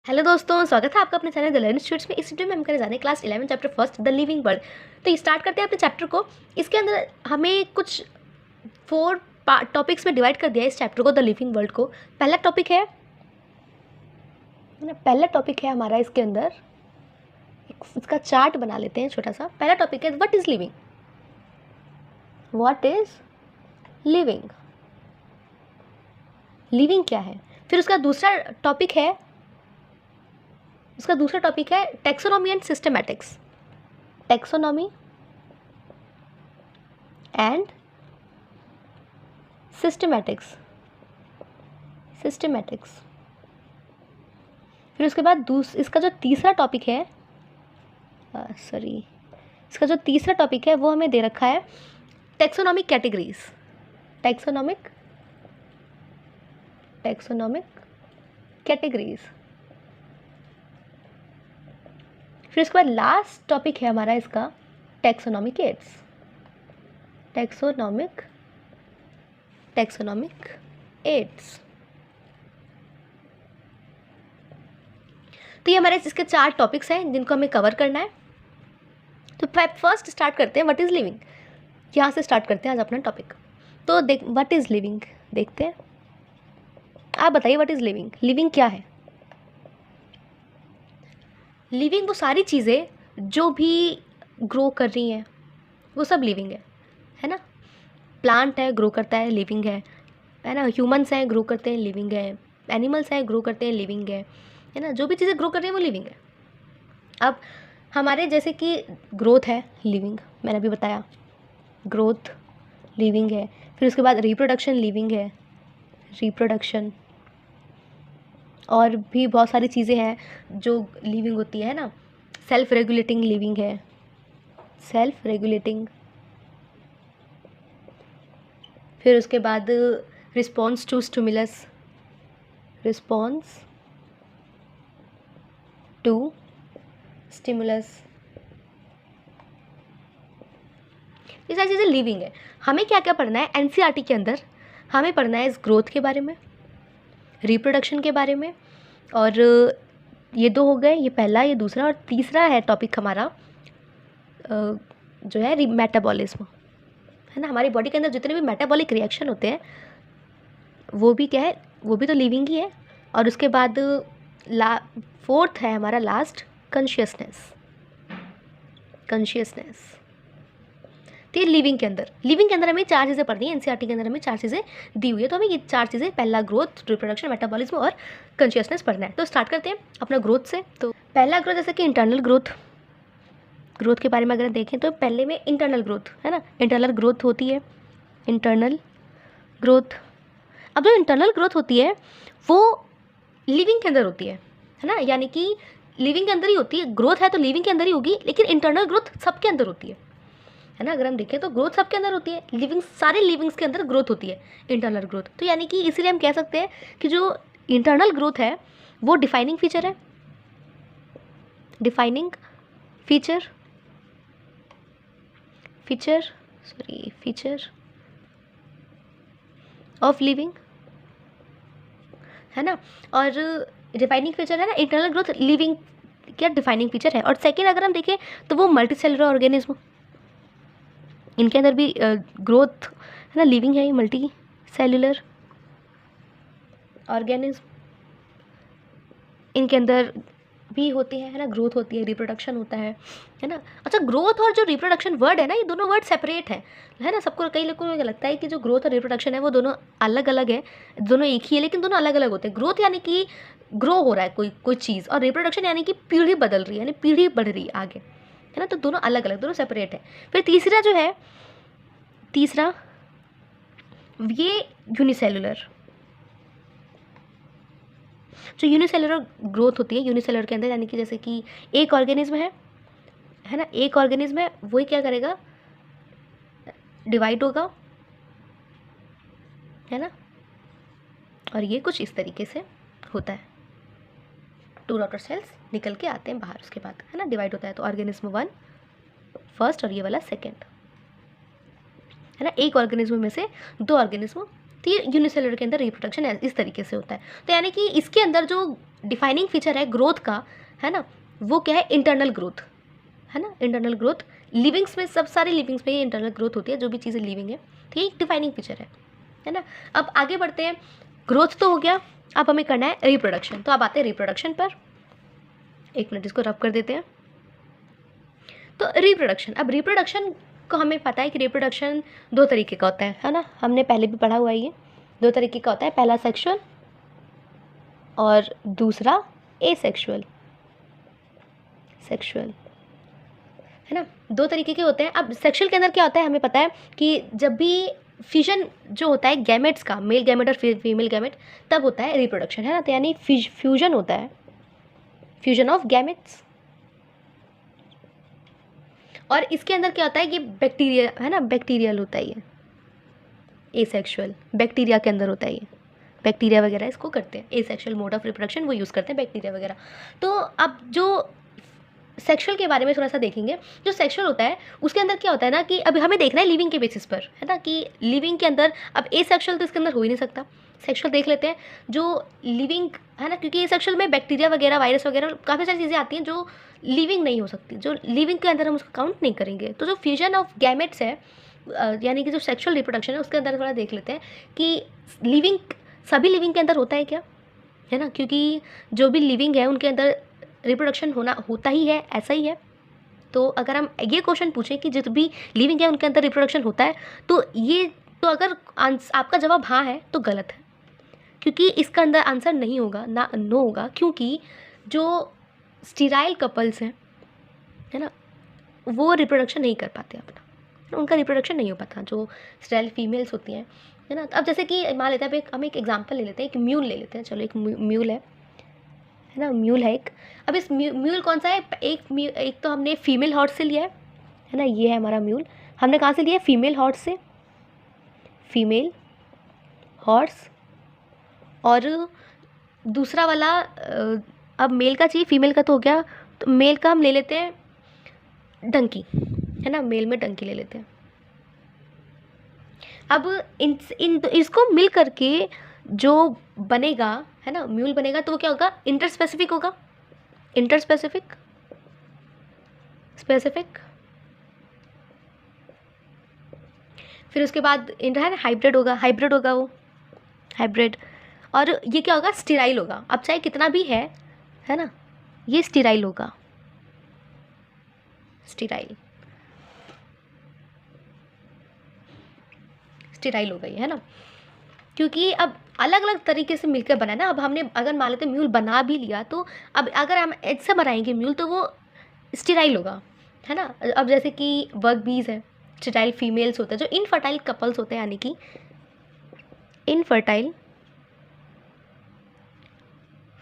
Hello दोस्तों, स्वागत है आपका अपने चैनल द लर्निंग इंस्टीट्यूट्स में। इस वीडियो में हम करने जाने class 11 chapter first the living world. तो स्टार्ट करते हैं अपने चैप्टर को। इसके अंदर हमें कुछ 4 टॉपिक्स में डिवाइड कर दिया है इस चैप्टर को, द लिविंग वर्ल्ड को। पहला टॉपिक है हमारा, इसके अंदर इसका चार्ट बना लेते हैं छोटा सा। पहला टॉपिक है what is living. What is living, living क्या है। फिर उसका दूसरा टॉपिक है taxonomy and systematics. Taxonomy and systematics. फिर उसके बाद इसका जो तीसरा टॉपिक है वो हमें दे रखा है टैक्सोनॉमिक कैटेगरीज। Taxonomic categories. फिर उसके बाद लास्ट टॉपिक है हमारा इसका टैक्सोनॉमिक एड्स। Taxonomic ads. तो ये हमारे इसके 4 टॉपिक्स हैं जिनको हमें कवर करना है। तो फर्स्ट स्टार्ट करते हैं व्हाट इज लिविंग। यहाँ से स्टार्ट करते हैं आज अपना टॉपिक। तो व्हाट इज लिविंग देखते हैं। आप बताइए व्हाट इज लिविंग। लिविंग क्या है। लिविंग वो सारी चीज़ें जो भी ग्रो कर रही हैं वो सब लिविंग है ना। प्लांट है, ग्रो करता है, लिविंग है ना। ह्यूमंस हैं, ग्रो करते हैं, लिविंग है। एनिमल्स हैं, ग्रो करते हैं, लिविंग है ना। जो भी चीज़ें ग्रो कर रही हैं वो लिविंग है। अब हमारे जैसे कि ग्रोथ है, लिविंग, मैंने अभी बताया ग्रोथ लिविंग है। फिर उसके बाद रिप्रोडक्शन लिविंग है, रिप्रोडक्शन। और भी बहुत सारी चीज़ें हैं जो लिविंग होती है ना। सेल्फ रेगुलेटिंग लिविंग है, सेल्फ रेगुलेटिंग। फिर उसके बाद response to stimulus, response to stimulus. ये सारी चीज़ें लिविंग है। हमें क्या क्या पढ़ना है एनसीईआरटी के अंदर। हमें पढ़ना है इस ग्रोथ के बारे में, रिप्रोडक्शन के बारे में। और ये 2 हो गए, ये पहला, ये दूसरा। और तीसरा है टॉपिक हमारा जो है मेटाबॉलिज्म, है ना। हमारी बॉडी के अंदर जितने भी मेटाबॉलिक रिएक्शन होते हैं वो भी क्या है, वो भी तो लिविंग ही है। और उसके बाद 4th है हमारा लास्ट कॉन्शियसनेस। तो ये लिविंग के अंदर हमें 4 चीज़ें पढ़नी है। एनसीईआरटी के अंदर हमें 4 चीज़ें दी हुई है। तो हमें ये 4 चीज़ें, पहला ग्रोथ, रिप्रोडक्शन, मेटाबॉलिज्म और कॉन्शियसनेस पढ़ना है। तो स्टार्ट करते हैं अपना ग्रोथ से। तो पहला ग्रोथ जैसे कि इंटरनल ग्रोथ के बारे में अगर देखें तो पहले में इंटरनल ग्रोथ है ना। इंटरनल ग्रोथ होती है, इंटरनल ग्रोथ। अब जो इंटरनल ग्रोथ होती है वो लिविंग के अंदर होती है ना। यानी कि लिविंग के अंदर ही होती है। ग्रोथ है तो लिविंग के अंदर ही होगी, लेकिन इंटरनल ग्रोथ सबके अंदर होती है ना। अगर हम देखें तो ग्रोथ सबके अंदर होती है। लिविंग, सारे लिविंग्स के अंदर ग्रोथ होती है, इंटरनल ग्रोथ। तो यानी कि इसीलिए हम कह सकते हैं कि जो इंटरनल ग्रोथ है वो डिफाइनिंग फीचर है। डिफाइनिंग फीचर ऑफ लिविंग, है ना। और डिफाइनिंग फीचर है ना इंटरनल ग्रोथ, लिविंग क्या डिफाइनिंग फीचर है। और सेकेंड अगर हम देखें तो वो मल्टीसेलुलर ऑर्गेनिज्म, इनके अंदर भी ग्रोथ है ना, लिविंग है। ये मल्टी सेलुलर ऑर्गेनिज्म, इनके अंदर भी होती है ना। ग्रोथ होती है, रिप्रोडक्शन होता है ना। अच्छा, ग्रोथ और जो रिप्रोडक्शन वर्ड है ना, ये दोनों वर्ड सेपरेट है ना। सबको, कई लोगों को लगता है कि जो ग्रोथ और रिप्रोडक्शन है वो दोनों अलग अलग है, दोनों एक ही है, लेकिन दोनों अलग अलग होते हैं। ग्रोथ यानी कि ग्रो हो रहा है कोई चीज़, और रिप्रोडक्शन यानी कि पीढ़ी बदल रही है, यानी पीढ़ी बढ़ रही है आगे, है ना। तो दोनों अलग अलग, दोनों सेपरेट है। फिर तीसरा ये यूनिसेलुलर। जो यूनिसेलुलर ग्रोथ होती है, यूनिसेलुलर के अंदर यानी कि जैसे कि एक ऑर्गेनिज्म है ना। एक ऑर्गेनिज्म है, वही क्या करेगा, डिवाइड होगा, है ना। और ये कुछ इस तरीके से होता है। 2 डॉटर सेल्स निकल के आते हैं बाहर, उसके बाद है ना डिवाइड होता है। तो ऑर्गेनिज्म 1 फर्स्ट और ये वाला सेकेंड, है ना। एक ऑर्गेनिज्म में से 2 ऑर्गेनिज्म तो ये यूनिसेलुलर के अंदर रिप्रोडक्शन इस तरीके से होता है। तो यानी कि इसके अंदर जो डिफाइनिंग फीचर है ग्रोथ का, है ना, वो क्या है, इंटरनल ग्रोथ, है ना, इंटरनल ग्रोथ। लिविंग्स में, सब सारे लिविंग्स में ये इंटरनल ग्रोथ होती है, जो भी चीज़ें लिविंग है, तो ये एक डिफाइनिंग फीचर है ना। अब आगे बढ़ते हैं, ग्रोथ तो हो गया, अब हमें करना है रिप्रोडक्शन। तो अब आते हैं रिप्रोडक्शन पर, एक मिनट इसको रब कर देते हैं। तो रिप्रोडक्शन, अब रिप्रोडक्शन को हमें पता है कि रिप्रोडक्शन दो तरीके का होता है ना, हमने पहले भी पढ़ा हुआ है, ये दो तरीके का होता है, पहला सेक्सुअल और दूसरा एसेक्सुअल, सेक्सुअल, है ना, दो तरीके के होते हैं। अब सेक्सुअल के अंदर क्या होता है, हमें पता है कि जब भी फ्यूजन जो होता है गैमेट्स का, मेल गैमेट और फीमेल गैमेट, तब होता है रिप्रोडक्शन, है ना, तो यानी फ्यूजन होता है, फ्यूजन ऑफ गैमेट्स। और इसके अंदर क्या होता है, ये बैक्टीरिया, है ना, बैक्टीरियल होता है ये एसेक्सुअल, बैक्टीरिया के अंदर होता है ये, बैक्टीरिया वगैरह इसको करते हैं, एसेक्सुअल मोड ऑफ रिप्रोडक्शन वो यूज़ करते हैं बैक्टीरिया वगैरह। तो अब जो सेक्सुअल के बारे में थोड़ा सा देखेंगे, जो सेक्सुअल होता है उसके अंदर क्या होता है ना, कि अभी हमें देखना है लिविंग के बेसिस पर, है ना, कि लिविंग के अंदर, अब एसेक्सुअल तो इसके अंदर हो ही नहीं सकता, सेक्सुअल देख लेते हैं जो लिविंग, है ना, क्योंकि एसेक्सुअल में बैक्टीरिया वगैरह, वायरस वगैरह, काफ़ी सारी चीज़ें आती हैं जो लिविंग नहीं हो सकती, जो लिविंग के अंदर हम उसको काउंट नहीं करेंगे। तो जो फ्यूजन ऑफ गैमेट्स है, यानी कि जो सेक्सुअल रिप्रोडक्शन है, उसके अंदर थोड़ा देख लेते हैं कि लिविंग, सभी लिविंग के अंदर होता है क्या, है ना, क्योंकि जो भी लिविंग है उनके अंदर रिप्रोडक्शन होता ही है, ऐसा ही है। तो अगर हम ये क्वेश्चन पूछें कि जित भी लिविंग है उनके अंदर रिप्रोडक्शन होता है, तो ये, तो अगर आपका जवाब हाँ है तो गलत है, क्योंकि इसका अंदर आंसर नहीं होगा, ना नो होगा, क्योंकि जो स्टीराइल कपल्स हैं, है ना, वो रिप्रोडक्शन नहीं कर पाते अपना, उनका रिप्रोडक्शन नहीं हो पाता, जो स्टीराइल फीमेल्स होती हैं, है ना। अब जैसे कि मान लेते हैं, हम एक एग्जांपल ले लेते हैं, एक म्यूल ले लेते हैं, चलो एक म्यूल है ना, म्यूल है एक। अब इस म्यूल कौन सा है, एक तो हमने फीमेल हॉर्स से लिया है ना, ये है हमारा म्यूल, हमने कहाँ से लिया है, फीमेल हॉर्स से, फीमेल हॉर्स। और दूसरा वाला अब मेल का चाहिए, फीमेल का तो हो गया, तो मेल का हम ले लेते हैं डंकी, है ना, मेल में डंकी ले लेते हैं। अब इसको मिल करके जो बनेगा, है ना, म्यूल बनेगा, तो वो क्या होगा, इंटरस्पेसिफिक होगा, इंटरस्पेसिफिक, स्पेसिफिक, फिर उसके बाद है ना हाइब्रिड होगा, हाइब्रिड होगा वो, हाइब्रिड। और ये क्या होगा, स्टीराइल होगा। अब चाहे कितना भी है ना, ये स्टीराइल होगा, स्टीराइल, स्टीराइल होगा ये, है ना, क्योंकि अब अलग अलग तरीके से मिलकर बना है ना। अब हमने अगर मान लेते म्यूल बना भी लिया, तो अब अगर हम ऐसे बनाएंगे म्यूल, तो वो स्टीराइल होगा, है ना। अब जैसे कि वर्क बीज है, स्टीराइल फीमेल्स होते हैं, जो इनफर्टाइल कपल्स होते हैं, यानी कि इनफर्टाइल,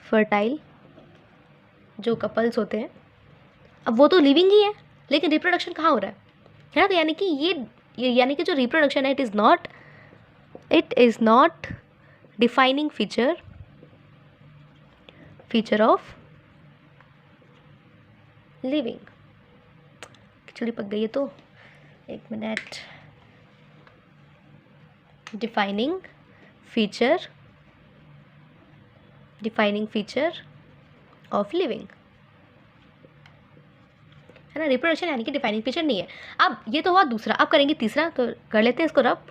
फर्टाइल जो कपल्स होते हैं, अब वो तो लिविंग ही है, लेकिन रिप्रोडक्शन कहाँ हो रहा है ना। तो यानी कि ये यानी कि जो रिप्रोडक्शन है, it is not defining feature of living। खिचड़ी पक गई है तो एक minute, defining feature of living, है ना। रिप्रोडक्शन यानी कि डिफाइनिंग फीचर नहीं है। अब ये तो हुआ दूसरा, अब करेंगे तीसरा, तो कर लेते हैं इसको रब।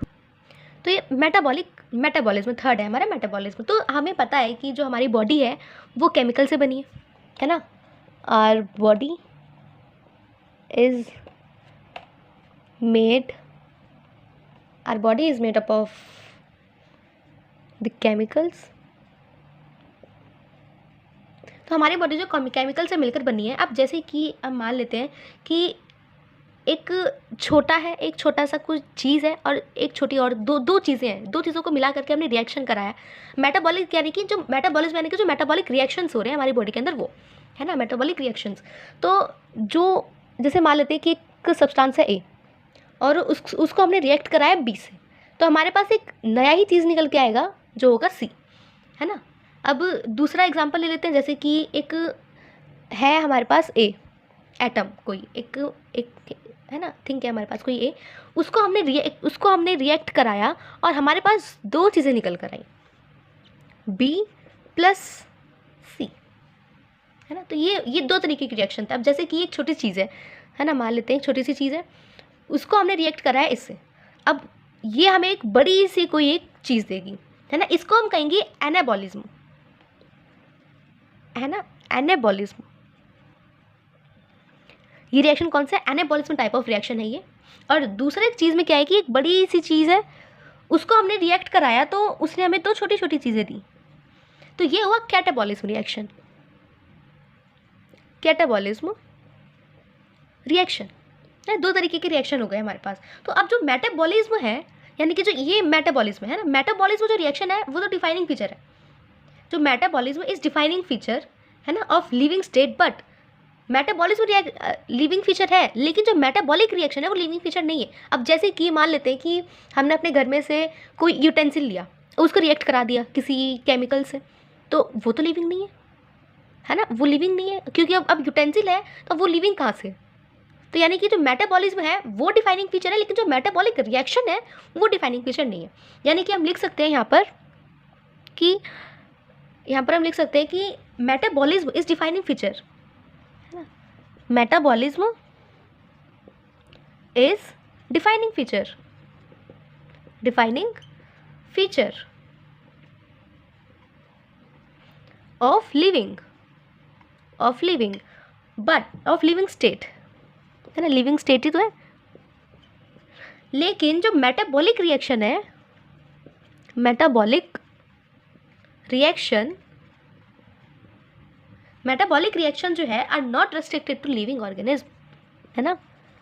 तो ये मेटाबॉलिज्म थर्ड है हमारा, मेटाबॉलिज्म। तो हमें पता है कि जो हमारी बॉडी है वो केमिकल से बनी है ना। Our body is made up of the chemicals. तो हमारी बॉडी जो केमिकल से मिलकर बनी है। अब जैसे कि अब मान लेते हैं कि एक छोटा सा कुछ चीज़ है और एक छोटी और दो चीज़ें हैं, दो चीज़ों को मिला करके हमने रिएक्शन कराया। मेटाबॉलिक यानी कि जो मेटाबॉलिज्म यानी कि जो मेटाबॉलिक रिएक्शंस हो रहे हैं हमारी बॉडी के अंदर, वो है ना मेटाबॉलिक रिएक्शंस। तो जो जैसे मान लेते हैं कि एक सब्सटेंस है ए और उसको हमने रिएक्ट कराया बी से, तो हमारे पास एक नया ही चीज़ निकल के आएगा जो होगा सी, है ना। अब दूसरा एग्जांपल ले लेते हैं, जैसे कि एक है हमारे पास ए एटम, कोई एक है ना, थिंक है हमारे पास कोई ए, उसको हमने रिएक्ट कराया और हमारे पास दो चीज़ें निकल कर आई, बी प्लस सी, है ना। तो ये दो तरीके की रिएक्शन था। अब जैसे कि एक छोटी चीज़ है ना, मान लेते हैं एक छोटी सी चीज़ है, उसको हमने रिएक्ट कराया इससे, अब ये हमें एक बड़ी सी कोई एक चीज़ देगी, है ना, इसको हम कहेंगे एनाबॉलिज्म, है ना, एनाबॉलिज्म। ये रिएक्शन कौन सा है, एनाबॉलिज्म टाइप ऑफ रिएक्शन है ये। और दूसरे चीज़ में क्या है कि एक बड़ी सी चीज़ है, उसको हमने रिएक्ट कराया तो उसने हमें दो छोटी छोटी चीज़ें दी, तो ये हुआ कैटाबॉलिज्म रिएक्शन, कैटाबॉलिज्म रिएक्शन। दो तरीके के रिएक्शन हो गए हमारे पास। तो अब जो मेटाबॉलिज्म है, यानी कि जो ये मेटाबॉलिज्म है ना, मेटाबॉलिज्म जो रिएक्शन है वो तो डिफाइनिंग फीचर है, जो मेटाबॉलिज्म इज डिफाइनिंग फीचर, है ना, of living state, but metabolism living feature है, लेकिन जो मेटाबॉलिक रिएक्शन है वो लिविंग फीचर नहीं है। अब जैसे कि मान लेते हैं कि हमने अपने घर में से कोई यूटेंसिल लिया, उसको रिएक्ट करा दिया किसी केमिकल से, तो वो तो लिविंग नहीं है ना, वो लिविंग नहीं है, क्योंकि अब यूटेंसिल है तो वो लिविंग कहाँ से। तो यानी कि जो मेटाबॉलिज्म है वो डिफाइनिंग फीचर है, लेकिन जो मेटाबॉलिक रिएक्शन है वो डिफाइनिंग फीचर नहीं है। यानी कि हम लिख सकते हैं यहाँ पर हम लिख सकते हैं कि मेटाबॉलिज्म इज डिफाइनिंग फीचर, है ना, metabolism is defining feature of living but of living state, है ना, लिविंग स्टेट ही तो है। लेकिन जो मेटाबॉलिक रिएक्शन है, मेटाबॉलिक रिएक्शन जो है are not restricted to living organism, है ना,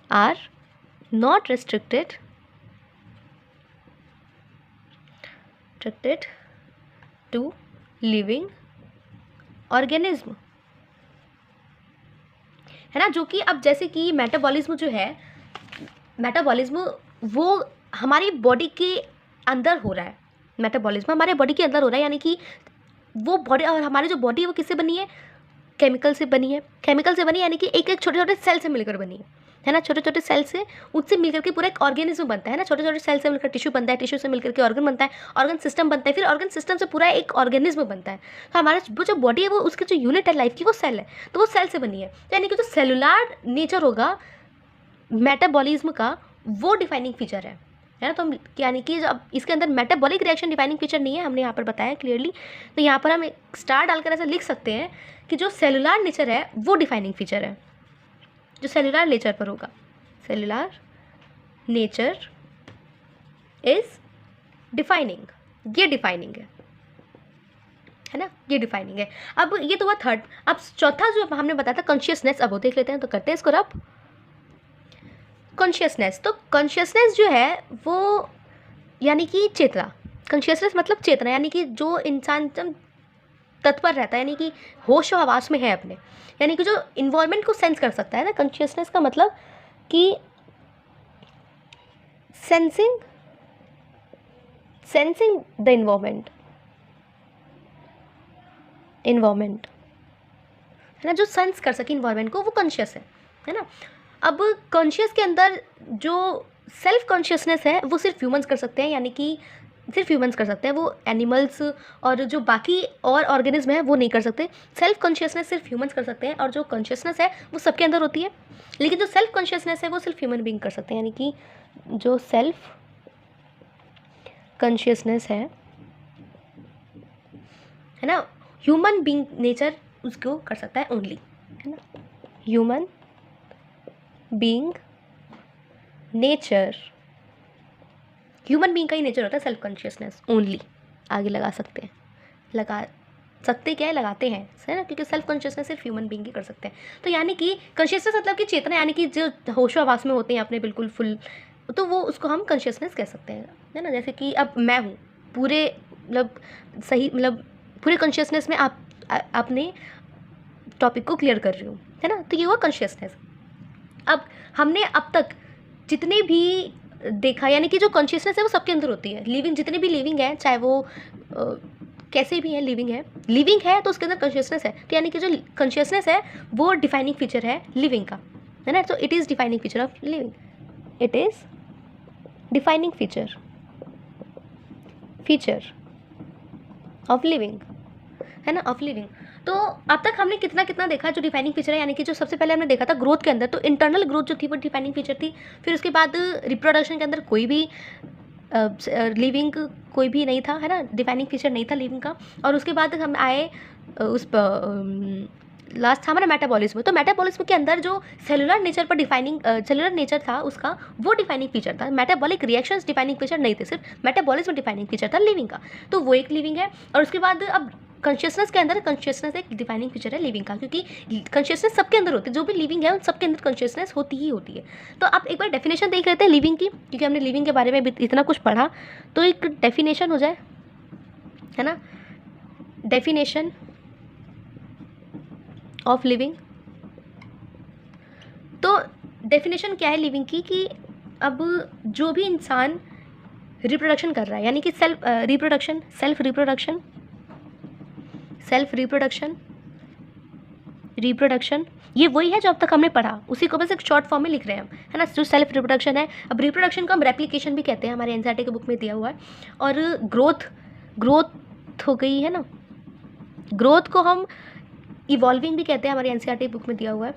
are not restricted to living organism, है ना। जो कि अब जैसे कि मेटाबॉलिज्म जो है, मेटाबॉलिज्म वो हमारी बॉडी के अंदर हो रहा है, मेटाबॉलिज्म हमारे बॉडी के अंदर हो रहा है, यानी कि वो बॉडी, और हमारी जो बॉडी है वो किससे बनी है, केमिकल से बनी है, यानी कि एक एक छोटे छोटे सेल से मिलकर बनी है ना, छोटे छोटे सेल से, उससे मिलकर के पूरा एक ऑर्गेनिज्म बनता है ना, छोटे छोटे सेल से मिलकर टिश्यू बनता है, टिश्यू से मिलकर के ऑर्गन बनता है, ऑर्गन सिस्टम बनता है, फिर ऑर्गन सिस्टम से पूरा एक ऑर्गेनिज्म बनता है। तो हमारा वो जो बॉडी है वो उसकी जो यूनिट है लाइफ की, वो सेल है, तो वो सेल से बनी है। तो यानी कि जो सेलुलर नेचर होगा मेटाबॉलिज्म का, वो डिफाइनिंग फीचर है ना। तो हम यानी कि अब इसके अंदर मेटाबॉलिक रिएक्शन डिफाइनिंग फीचर नहीं है, हमने यहाँ पर बताया क्लियरली। तो यहाँ पर हम एक स्टार डालकर ऐसा लिख सकते हैं कि जो सेलुलर नेचर है वो डिफाइनिंग फीचर है, जो सेलुलर नेचर पर होगा, सेलुलर नेचर इज डिफाइनिंग, ये डिफाइनिंग है ना, ये डिफाइनिंग है। अब ये तो हुआ थर्ड। अब चौथा जो हमने बताया था कॉन्शियसनेस, अब वो देख लेते हैं, तो करते हैं इसको रब। कॉन्शियसनेस, तो कॉन्शियसनेस जो है वो यानी कि चेतना, कॉन्शियसनेस मतलब चेतना, यानी कि जो इंसान तत्पर रहता है, यानी कि होश और हवास में है अपने, यानी कि जो इन्वायरमेंट को सेंस कर सकता है ना। कॉन्शियसनेस का मतलब कि सेंसिंग द इन्वायरमेंट, है ना, जो सेंस कर सके इन्वायरमेंट को, वो कॉन्शियस है ना। अब कॉन्शियस के अंदर जो सेल्फ कॉन्शियसनेस है वो सिर्फ ह्यूमंस कर सकते हैं, यानी कि सिर्फ ह्यूमंस कर सकते हैं, वो एनिमल्स और जो बाकी और ऑर्गेनिज्म है वो नहीं कर सकते। सेल्फ कॉन्शियसनेस सिर्फ ह्यूमंस कर सकते हैं, और जो कॉन्शियसनेस है वो सबके अंदर होती है, लेकिन जो सेल्फ कॉन्शियसनेस है वो सिर्फ ह्यूमन बीइंग कर सकते हैं, यानी कि जो सेल्फ कॉन्शियसनेस है ना, ह्यूमन बीइंग नेचर उसको कर सकता है ओनली, है ना, human being nature, human being का ही नेचर होता है सेल्फ कॉन्शियसनेस ओनली। आगे लगा सकते हैं, क्या है, लगाते हैं, है ना, क्योंकि सेल्फ कॉन्शियसनेस सिर्फ ह्यूमन बीइंग ही कर सकते हैं। तो यानी कि कॉन्शियसनेस मतलब कि चेतना, यानी कि जो होशोहवास में होते हैं अपने बिल्कुल फुल, तो वो उसको हम कॉन्शियसनेस कह सकते हैं, है ना। जैसे कि अब मैं हूँ पूरे मतलब सही मतलब पूरे कॉन्शियसनेस में आप अपने टॉपिक को क्लियर कर रही हूँ, है ना, तो ये हुआ कॉन्शियसनेस। अब हमने अब तक जितने भी देखा, यानी कि जो कॉन्शियसनेस है वो सबके अंदर होती है, लिविंग जितने भी लिविंग है, चाहे वो कैसे भी हैं, लिविंग है तो उसके अंदर कॉन्शियसनेस है। तो यानी कि जो कॉन्शियसनेस है वो डिफाइनिंग फीचर है लिविंग का, है ना. तो it is defining feature of living. It is defining feature of living, है ना, ऑफ लिविंग. तो अब तक हमने कितना कितना देखा जो डिफाइनिंग फीचर है, यानी कि जो सबसे पहले हमने देखा था ग्रोथ के अंदर, तो इंटरनल ग्रोथ जो थी वो डिफाइनिंग फीचर थी. फिर उसके बाद रिप्रोडक्शन के अंदर कोई भी लिविंग कोई भी नहीं था, है ना, डिफाइनिंग फीचर नहीं था लिविंग का. और उसके बाद हम आए उस लास्ट था हमारा मेटाबॉलिज्म. तो मेटाबॉलिज्म के अंदर जो सेलुलर नेचर पर डिफाइनिंग सेलुलर नेचर था उसका, वो डिफाइनिंग फीचर था. मेटाबॉलिक रिएक्शंस डिफाइनिंग फीचर नहीं थे, सिर्फ मेटाबॉलिज्म डिफाइनिंग फीचर था लिविंग का. तो वो एक लिविंग है. और उसके बाद अब कॉन्शियसनेस के अंदर, कॉन्शियसनेस एक डिफाइनिंग फीचर है लिविंग का, क्योंकि कॉन्शियसनेस सबके अंदर होती है. जो भी लिविंग है उन सबके अंदर कॉन्शियसनेस होती ही होती है. तो आप एक बार डेफिनेशन देख लेते हैं लिविंग की, क्योंकि हमने लिविंग के बारे में इतना कुछ पढ़ा. तो एक डेफिनेशन हो जाए, है ना, डेफिनेशन ऑफ लिविंग. तो डेफिनेशन क्या है लिविंग की, कि अब जो भी इंसान रिप्रोडक्शन कर रहा है, यानी कि सेल्फ रिप्रोडक्शन, ये वही है जो अब तक हमने पढ़ा, उसी को बस एक शॉर्ट फॉर्म में लिख रहे हैं हम, है ना. जो सेल्फ रिप्रोडक्शन है, अब रिप्रोडक्शन को हम रेप्लिकेशन भी कहते हैं, हमारे एनसीईआरटी के बुक में दिया हुआ है. और ग्रोथ हो गई, है ना, ग्रोथ को हम इवॉल्विंग भी कहते हैं, हमारे एनसीईआरटी बुक में दिया हुआ है.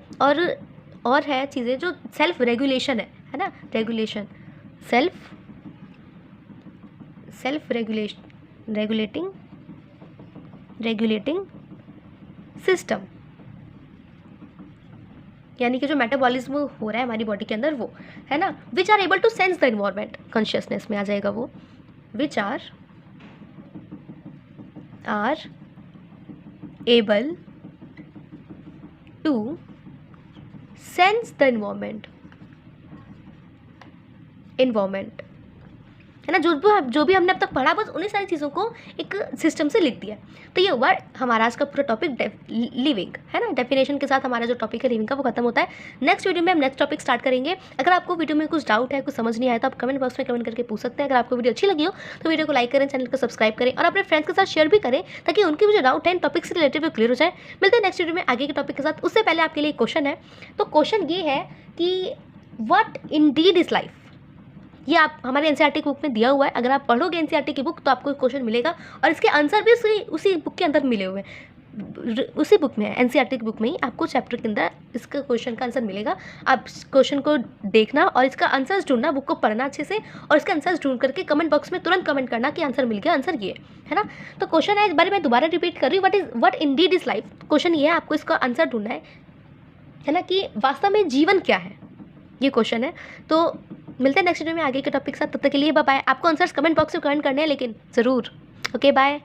और है चीज़ें जो सेल्फ रेगुलेशन है ना, रेगुलेशन, सेल्फ रेगुलेटिंग सिस्टम, यानी कि जो मेटाबॉलिज्म हो रहा है हमारी बॉडी के अंदर वो, है ना, which are able to sense the environment, consciousness में आ जाएगा वो, which are able to sense the environment, है ना. जो भी हमने अब तक पढ़ा, बस उन्हीं सारी चीज़ों को एक सिस्टम से लिख दिया. तो ये हुआ हमारा आज का पूरा टॉपिक लिविंग, है ना. डेफिनेशन के साथ हमारा जो टॉपिक है लिविंग का वो खत्म होता है. नेक्स्ट वीडियो में हम नेक्स्ट टॉपिक स्टार्ट करेंगे. अगर आपको वीडियो में कुछ डाउट है, कुछ समझ नहीं आया, तो आप कमेंट बॉक्स में कमेंट करके पूछ सकते हैं. अगर आपको वीडियो अच्छी लगी हो तो वीडियो को लाइक करें, चैनल को सब्सक्राइब करें और अपने फ्रेंड्स के साथ शेयर भी करें, ताकि उनके भी जो डाउट है इन टॉपिक से रिलेटेड वो क्लियर हो जाए. मिलते हैं नेक्स्ट वीडियो में आगे के टॉपिक के साथ. उससे पहले आपके लिए क्वेश्चन है. तो क्वेश्चन ये है कि व्हाट इंडीड इज लाइफ. ये आप हमारे एनसीईआरटी की बुक में दिया हुआ है. अगर आप पढ़ोगे एनसीईआरटी की बुक तो आपको क्वेश्चन मिलेगा, और इसके आंसर भी उसी बुक के अंदर मिले हुए हैं, उसी बुक में है, एनसीईआरटी की बुक में ही आपको चैप्टर के अंदर इसका क्वेश्चन का आंसर मिलेगा. आप क्वेश्चन को देखना और इसका आंसर ढूंढना, बुक को पढ़ना अच्छे से, और इसका आंसर ढूंढ करके कमेंट बॉक्स में तुरंत कमेंट करना कि आंसर मिल गया, आंसर ये है ना. तो क्वेश्चन है, इस बारे में दोबारा रिपीट कर रही हूँ, what Indeed is life. Question ये है, आपको इसका आंसर ढूंढना है ना, कि वास्तव में जीवन क्या है, ये क्वेश्चन है. तो मिलते हैं नेक्स्ट वीडियो में आगे के टॉपिक के साथ. तब तक के लिए बाय बाय. आपको आंसर्स कमेंट बॉक्स में कमेंट करने हैं, लेकिन ज़रूर. Okay, bye.